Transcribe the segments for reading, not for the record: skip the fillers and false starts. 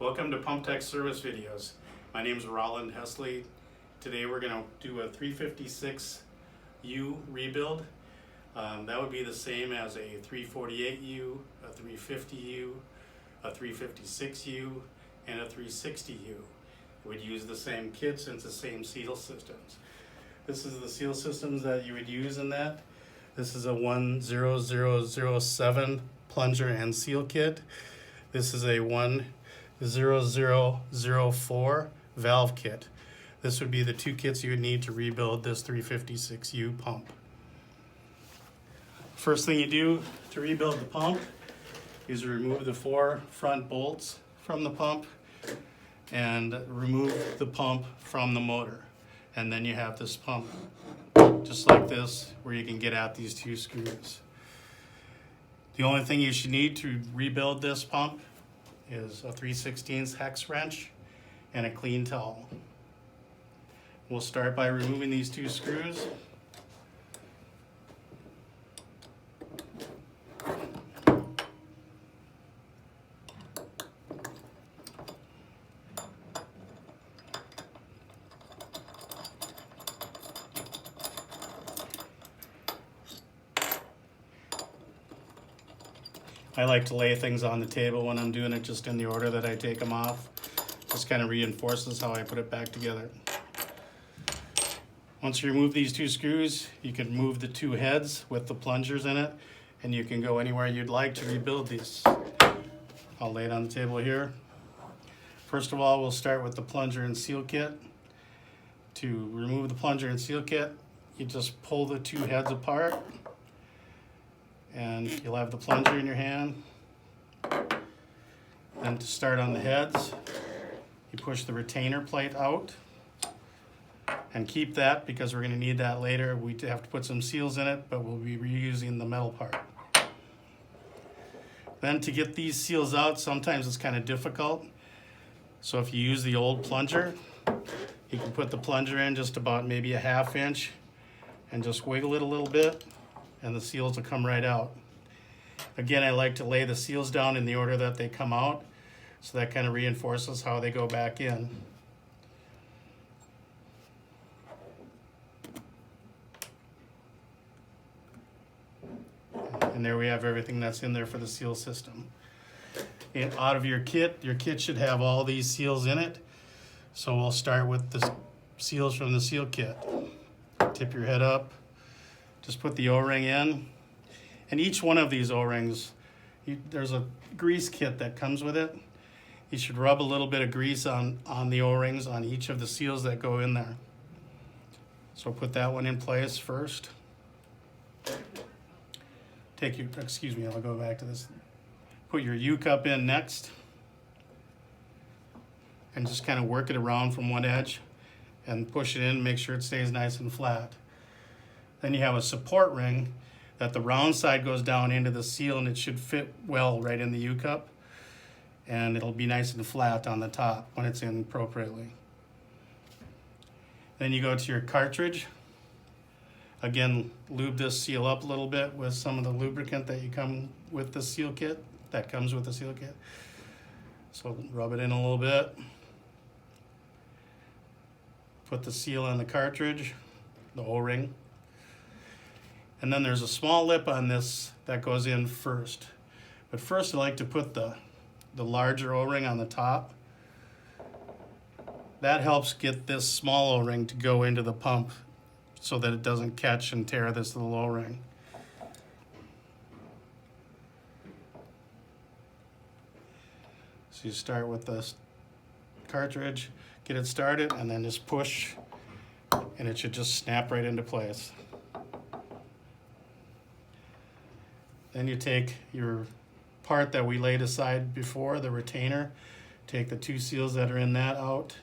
Welcome to Pumptec service videos. My name is Roland Hesley. Today we're going to do a 356U rebuild. That would be the same as a 348U, a 350U, a 356U, and a 360U. It would use the same kit since the same seal systems. This is the seal systems that you would use in that. This is a 10007 plunger and seal kit. This is a 10004 valve kit. This would be the two kits you would need to rebuild this 356U pump. First thing you do to rebuild the pump is remove the 4 front bolts from the pump and remove the pump from the motor. And then you have this pump just like this where you can get at these 2 screws. The only thing you should need to rebuild this pump is a 3/16 hex wrench and a clean towel. We'll start by removing these 2 screws. I like to lay things on the table when I'm doing it just in the order that I take them off. Just kind of reinforces how I put it back together. Once you remove these 2 screws, you can move the 2 heads with the plungers in it, and you can go anywhere you'd like to rebuild these. I'll lay it on the table here. First of all, we'll start with the plunger and seal kit. To remove the plunger and seal kit, you just pull the 2 heads apart, and you'll have the plunger in your hand. And to start on the heads, you push the retainer plate out and keep that because we're going to need that later. We have to put some seals in it, but we'll be reusing the metal part. Then to get these seals out, sometimes it's kind of difficult. So if you use the old plunger, you can put the plunger in just about maybe a 1/2 inch and just wiggle it a little bit, and the seals will come right out. Again, I like to lay the seals down in the order that they come out, so that kind of reinforces how they go back in. And there we have everything that's in there for the seal system. And out of your kit should have all these seals in it. So we'll start with the seals from the seal kit. Tip your head up. Just put the O-ring in, and each one of these O-rings, there's a grease kit that comes with it. You should rub a little bit of grease on the O-rings on each of the seals that go in there. So put that one in place first. I'll go back to this. Put your U-cup in next, and just kind of work it around from one edge and push it in, make sure it stays nice and flat. Then you have a support ring that the round side goes down into the seal, and it should fit well right in the U-cup, and it'll be nice and flat on the top when it's in appropriately. Then you go to your cartridge. Again, lube this seal up a little bit with some of the lubricant that you come with the seal kit, that comes with the seal kit. So rub it in a little bit. Put the seal on the cartridge, the O-ring. And then there's a small lip on this that goes in first. But first I like to put the larger O-ring on the top. That helps get this small O-ring to go into the pump so that it doesn't catch and tear this little O-ring. So you start with this cartridge, get it started, and then just push, and it should just snap right into place. Then you take your part that we laid aside before, the retainer, take the 2 seals that are in that out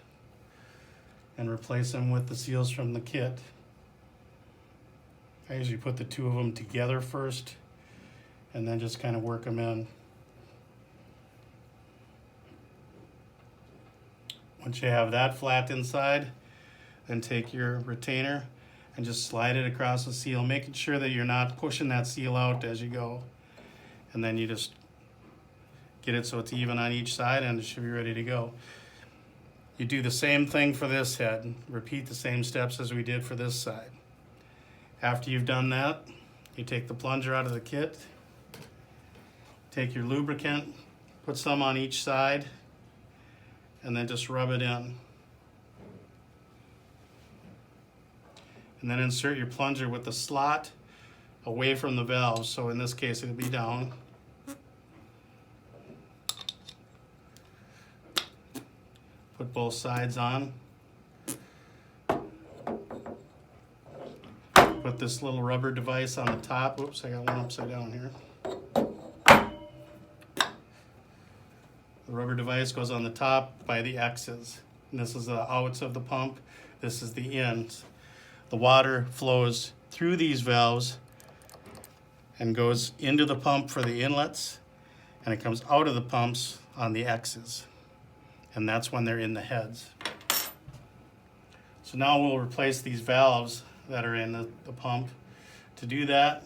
and replace them with the seals from the kit. I usually put the 2 of them together first and then just kind of work them in. Once you have that flat inside, then take your retainer and just slide it across the seal, making sure that you're not pushing that seal out as you go. And then you just Get it so it's even on each side, and it should be ready to go. You do the same thing for this head. Repeat the same steps as we did for this side. After you've done that, you take the plunger out of the kit, take your lubricant, put some on each side, and then just rub it in. And then insert your plunger with the slot away from the valve. So in this case, it'll be down. Put both sides on. Put this little rubber device on the top. Oops, I got one upside down here. The rubber device goes on the top by the X's. And this is the outs of the pump. This is the ins. The water flows through these valves and goes into the pump for the inlets, and it comes out of the pumps on the X's. And that's when they're in the heads. So now we'll replace these valves that are in the pump. To do that,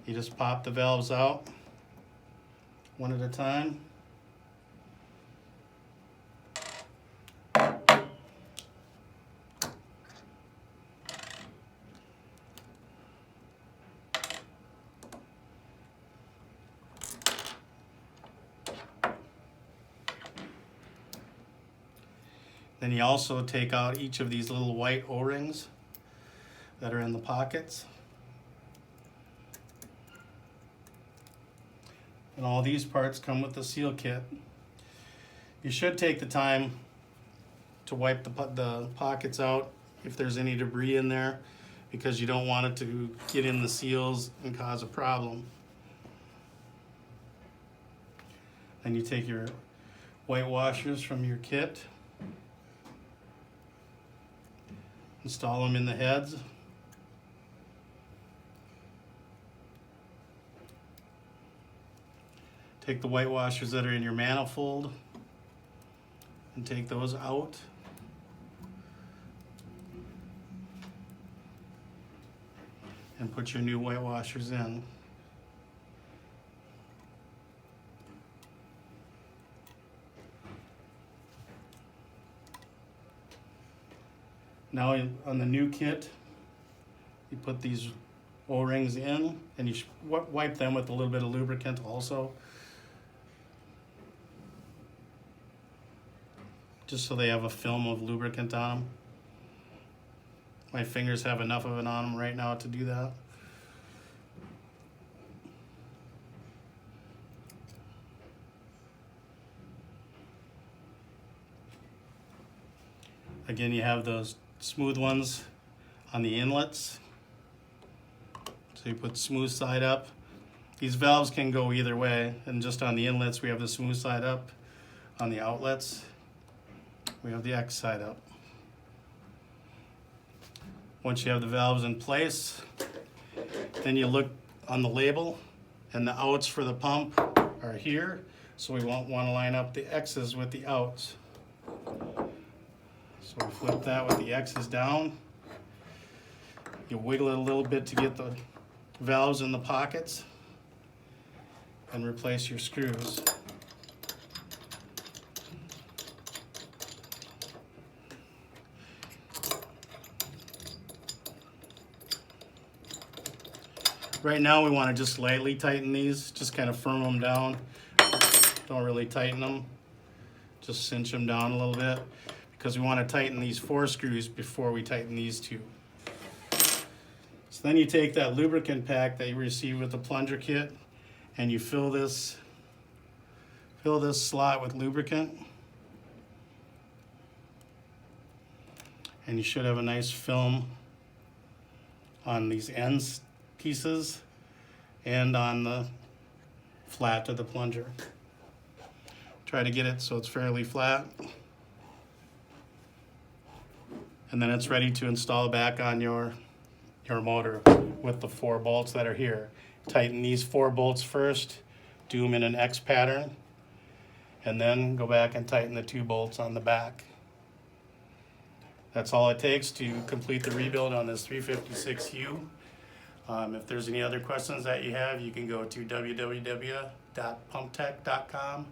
you just pop the valves out one at a time. Then you also take out each of these little white O-rings that are in the pockets. And all these parts come with the seal kit. You should take the time to wipe the pockets out if there's any debris in there, because you don't want it to get in the seals and cause a problem. Then you take your white washers from your kit, install them in the heads. Take the white washers that are in your manifold and take those out. And put your new white washers in. Now on the new kit, you put these O-rings in, and you wipe them with a little bit of lubricant also, just so they have a film of lubricant on them. My fingers have enough of it on them right now to do that. Again, you have those smooth ones on the inlets. So you put smooth side up. These valves can go either way, and just on the inlets we have the smooth side up. On the outlets we have the X side up. Once you have the valves in place, then you look on the label, and the outs for the pump are here, so we want to line up the X's with the outs. So we flip that with the X's down. You wiggle it a little bit to get the valves in the pockets, and replace your screws. Right now we want to just lightly tighten these, just kind of firm them down. Don't really tighten them, just cinch them down a little bit, because we want to tighten these 4 screws before we tighten these 2. So then you take that lubricant pack that you received with the plunger kit, and you fill this slot with lubricant. And you should have a nice film on these ends pieces and on the flat of the plunger. Try to get it so it's fairly flat. And then it's ready to install back on your motor with the 4 bolts that are here. Tighten these 4 bolts first, do them in an X pattern, and then go back and tighten the 2 bolts on the back. That's all it takes to complete the rebuild on this 356U. If there's any other questions that you have, you can go to www.pumptec.com www.pumptec.com,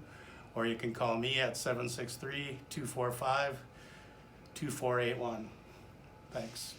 or you can call me at 763-245-2481. Thanks.